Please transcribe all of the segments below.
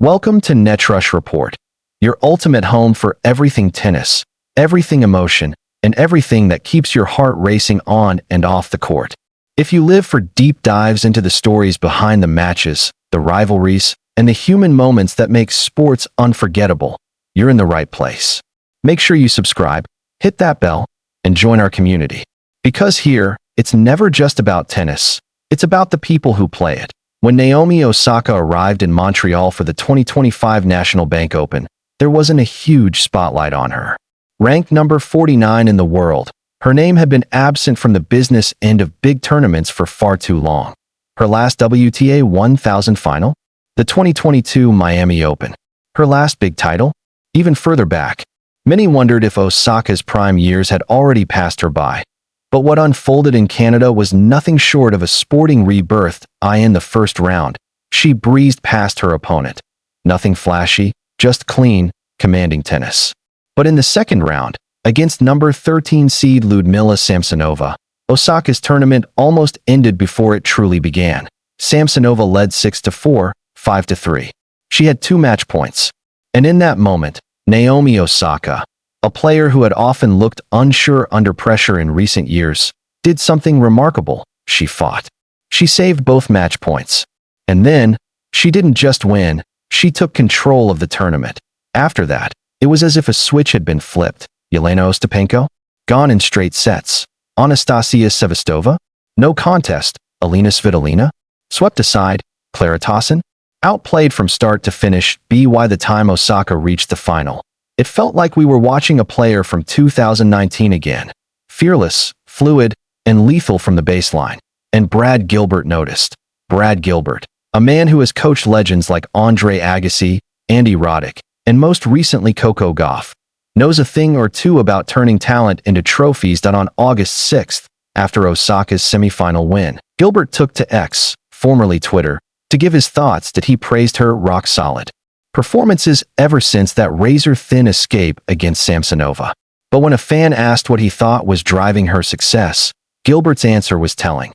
Welcome to Netrush Report, your ultimate home for everything tennis, everything emotion, and everything that keeps your heart racing on and off the court. If you live for deep dives into the stories behind the matches, the rivalries, and the human moments that make sports unforgettable, you're in the right place. Make sure you subscribe, hit that bell, and join our community. Because here, it's never just about tennis. It's about the people who play it. When Naomi Osaka arrived in Montreal for the 2025 National Bank Open, there wasn't a huge spotlight on her. Ranked number 49 in the world, her name had been absent from the business end of big tournaments for far too long. Her last WTA 1000 final? The 2022 Miami Open. Her last big title? Even further back. Many wondered if Osaka's prime years had already passed her by. But what unfolded in Canada was nothing short of a sporting rebirth. In the first round, she breezed past her opponent. Nothing flashy, just clean, commanding tennis. But in the second round, against number 13 seed Ludmila Samsonova, Osaka's tournament almost ended before it truly began. Samsonova led 6-4, 5-3. She had 2 match points. And in that moment, Naomi Osaka, a player who had often looked unsure under pressure in recent years, did something remarkable. She fought. She saved both match points. And then, she didn't just win, she took control of the tournament. After that, it was as if a switch had been flipped. Yelena Ostapenko? Gone in straight sets. Anastasia Sevastova? No contest. Alina Svitolina? Swept aside. Clara Tauson? Outplayed from start to finish. By the time Osaka reached the final, it felt like we were watching a player from 2019 again. Fearless, fluid, and lethal from the baseline. And Brad Gilbert noticed. Brad Gilbert, a man who has coached legends like Andre Agassi, Andy Roddick, and most recently Coco Gauff, knows a thing or two about turning talent into trophies. On August 6th, after Osaka's semifinal win, Gilbert took to X, formerly Twitter, to give his thoughts that he praised her rock solid performances ever since that razor-thin escape against Samsonova. But when a fan asked what he thought was driving her success, Gilbert's answer was telling.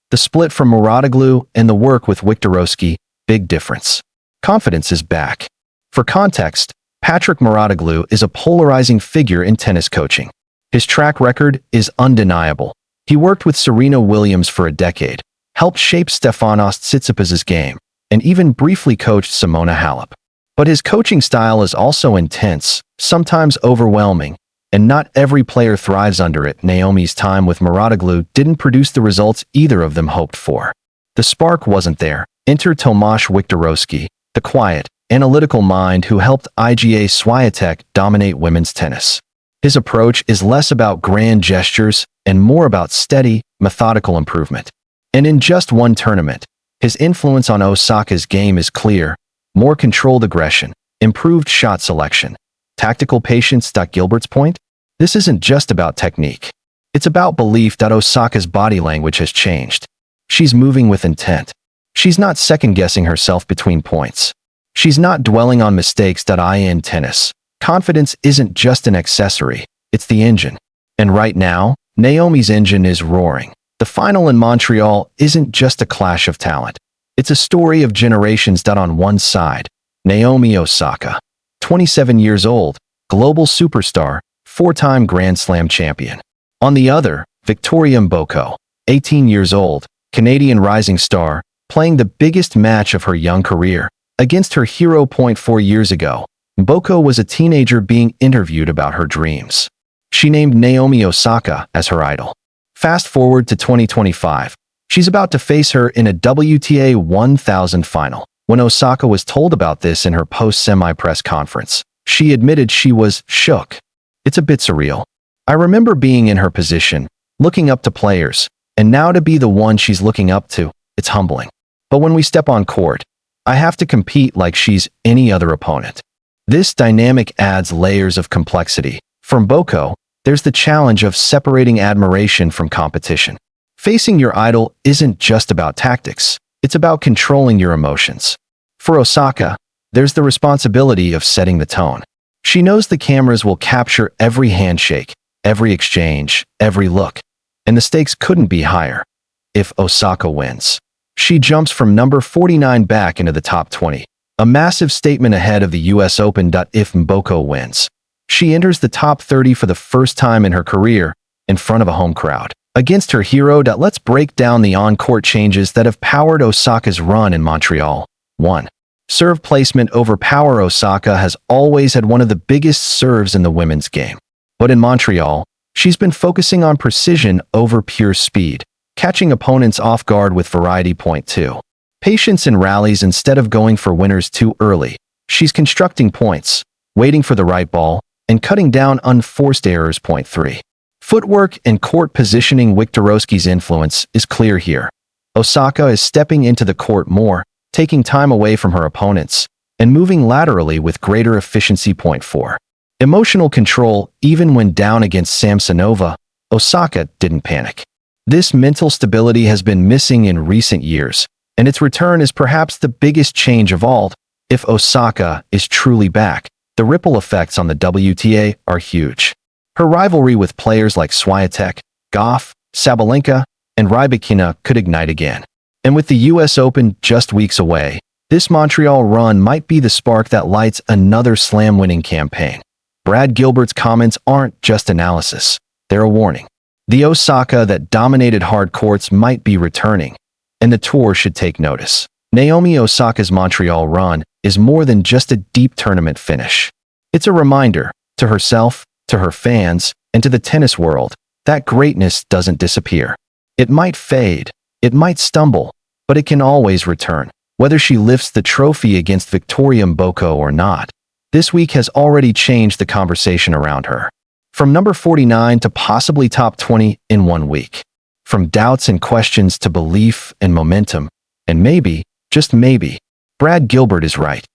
The split from Mouratoglou and the work with Wiktorowski, big difference. Confidence is back. For context, Patrick Mouratoglou is a polarizing figure in tennis coaching. His track record is undeniable. He worked with Serena Williams for a decade, helped shape Stefanos Tsitsipas's game, and even briefly coached Simona Halep. But his coaching style is also intense, sometimes overwhelming, and not every player thrives under it. Naomi's time with Mouratoglou didn't produce the results either of them hoped for. The spark wasn't there. Enter Tomasz Wiktorowski, the quiet, analytical mind who helped Iga Swiatek dominate women's tennis. His approach is less about grand gestures and more about steady, methodical improvement. And in just one tournament, his influence on Osaka's game is clear. More controlled aggression, improved shot selection, tactical patience. Gilbert's point? This isn't just about technique. It's about belief that Osaka's body language has changed. She's moving with intent. She's not second-guessing herself between points. She's not dwelling on mistakes. In tennis, confidence isn't just an accessory, it's the engine. And right now, Naomi's engine is roaring. The final in Montreal isn't just a clash of talent. It's a story of generations. On one side, Naomi Osaka, 27 years old, global superstar, 4-time Grand Slam champion. On the other, Victoria Mboko, 18 years old, Canadian rising star, playing the biggest match of her young career against her hero. 4 years ago, Mboko was a teenager being interviewed about her dreams. She named Naomi Osaka as her idol. Fast forward to 2025. She's about to face her in a WTA 1000 final. When Osaka was told about this in her post-semi press conference, she admitted she was shook. It's a bit surreal. I remember being in her position, looking up to players, and now to be the one she's looking up to, it's humbling. But when we step on court, I have to compete like she's any other opponent. This dynamic adds layers of complexity. From Mboko, there's the challenge of separating admiration from competition. Facing your idol isn't just about tactics, it's about controlling your emotions. For Osaka, there's the responsibility of setting the tone. She knows the cameras will capture every handshake, every exchange, every look, and the stakes couldn't be higher. If Osaka wins, she jumps from number 49 back into the top 20. A massive statement ahead of the US Open. If Mboko wins, she enters the top 30 for the first time in her career in front of a home crowd. Against her hero. Let's break down the on-court changes that have powered Osaka's run in Montreal. 1. Serve placement over power. Osaka has always had one of the biggest serves in the women's game. But in Montreal, she's been focusing on precision over pure speed, catching opponents off guard with variety. 2. Patience in rallies. Instead of going for winners too early, she's constructing points, waiting for the right ball, and cutting down unforced errors. 3. Footwork and court positioning. Wiktorowski's influence is clear here. Osaka is stepping into the court more, taking time away from her opponents, and moving laterally with greater efficiency. 4. Emotional control. Even when down against Samsonova, Osaka didn't panic. This mental stability has been missing in recent years, and its return is perhaps the biggest change of all. If Osaka is truly back, the ripple effects on the WTA are huge. Her rivalry with players like Swiatek, Gauff, Sabalenka, and Rybakina could ignite again. And with the US Open just weeks away, this Montreal run might be the spark that lights another slam-winning campaign. Brad Gilbert's comments aren't just analysis, they're a warning. The Osaka that dominated hard courts might be returning, and the tour should take notice. Naomi Osaka's Montreal run is more than just a deep tournament finish. It's a reminder, to herself, to her fans, and to the tennis world, that greatness doesn't disappear. It might fade, it might stumble, but it can always return. Whether she lifts the trophy against Victoria Mboko or not, this week has already changed the conversation around her. From number 49 to possibly top 20 in 1 week. From doubts and questions to belief and momentum. And maybe, just maybe, Brad Gilbert is right.